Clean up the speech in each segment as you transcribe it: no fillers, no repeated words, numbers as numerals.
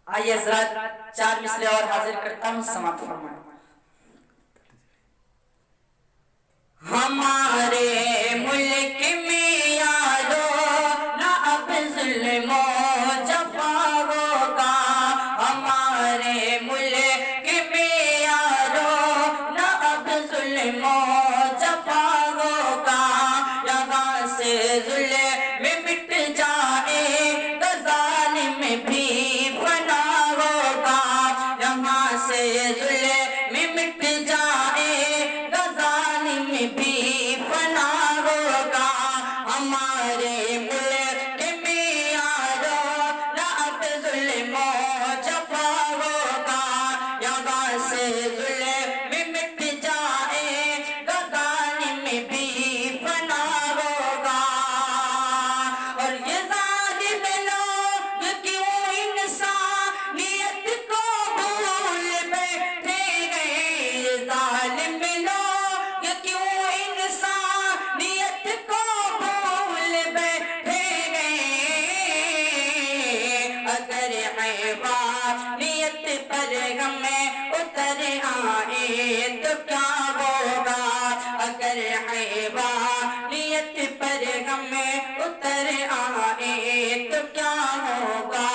آئیے حضرات 4 مصرے اور حاضر کرتا ہوں، سماعت فرمائیں۔ ہمارے ملک میں یارو نہ اب ظلم و جفا ہوگا، ہمارے ملک میں یارو نہ اب ظلم و جفا ہوگا، یہاں سے ظلم مٹ جائے گا ظالم بھی فنا ہوگا، یہاں سے ظلم مٹ جائے گا ظالم بھی فنا ہوگا، ہمارے ملک میں یارو نہ اب ظلم و جفا ہوگا، یہاں سے ظلم مٹ جائے گا ظالم بھی فنا ہوگا، اور یہ ظالم لوگ کیوں انسانیت کو بھول بیٹھے گئے، یہ ظالم لوگ کیوں انسانیت کو بھول بیٹھے گئے، اگر حیوانیت پر ہمیں اتر آئے تو کیا ہوگا، اگر حیوانیت پر ہمیں اتر آئے تو کیا ہوگا،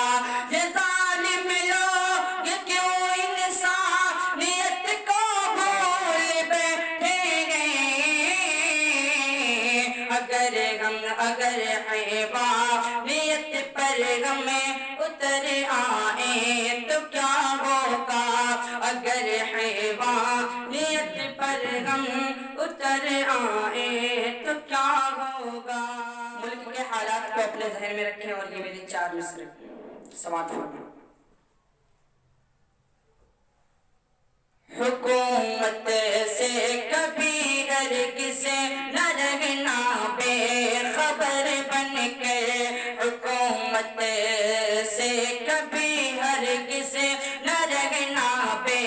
یہ ظالم لوگ کیوں انسانیت کو بھول بیٹھے گئے، اگر حیوانیت پر ہمیں اتر آئے تو کیا ہوگا، اگر حیوانیت پر ہم اتر آئے تو کیا ہوگا۔ ملک کے حالات کو اپنے ذہن میں رکھیں اور یہ میری 4 مصرے سماعت فرمائیں۔ حکومت سے کبھی ہرگز نہ رہنا بے خبر بن کے، حکومت سے کبھی ہرگز نہ رہنا بے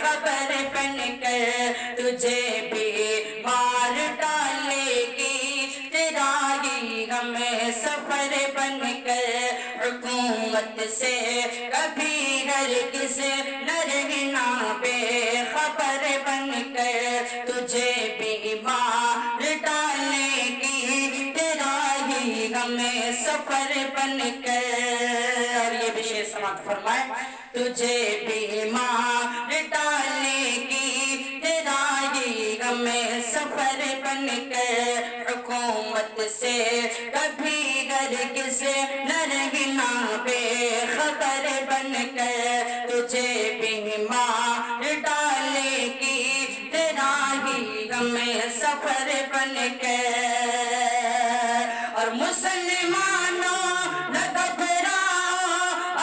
خبر بن کے، تجھے بھی مار ڈالے گی تیرا ہی ہمیں سفر بن کے، حکومت سے کبھی ہرگز نہ رہنا بے خبر بن کے، تجھے بھی مار ڈالے گی تیرا ہی ہمیں سفر بن کے، اور یہ بھی شعر سماعت فرمائیں۔ تجھے بھی مار ڈالے گی تیرا ہی ہمیں سفر بن کے، حکومت سے کبھی ہرگز نہ رہنا بے خبر بن کے، تجھے بھی مار ڈالے گی تیرا ہی ہمیں سفر بن کے، اور مسلمانوں نہ گھبراؤ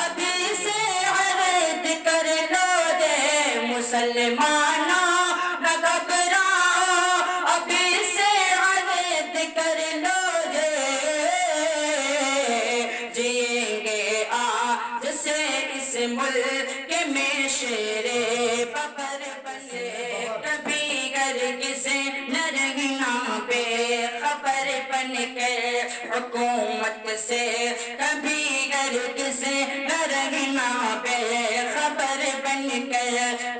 ابھی سے عہد کر لو رے، مسلمانوں نہ گھبراؤ ابھی سے عہد کر لو رے، جئیں گے آج سے اس ملک میں شیر ببر بنے، کبھی ہرگز نہ رہنا بے خبر بن کے، حکومت سے کبھی ہرگز نہ رہنا بے خبر بن کے،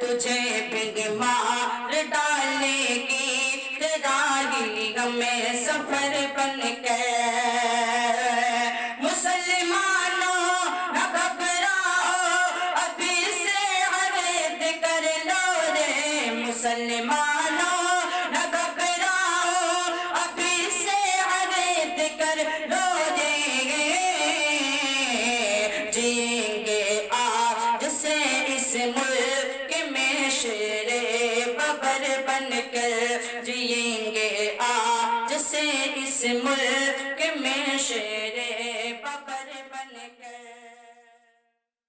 تجھے بھی مار ڈالے گی تیرا ہی ہمیں سفر بن کے، مسلمانوں نہ گھبراؤ ابھی سے عہد کر لو رے، مسلمانوں نہ گھبراؤ ابھی سے عہد کر لو رے، جئیں گے آج سے اس ملک میں شیر ببر بن کے، جئیں گے آج سے اس ملک میں شیر ببر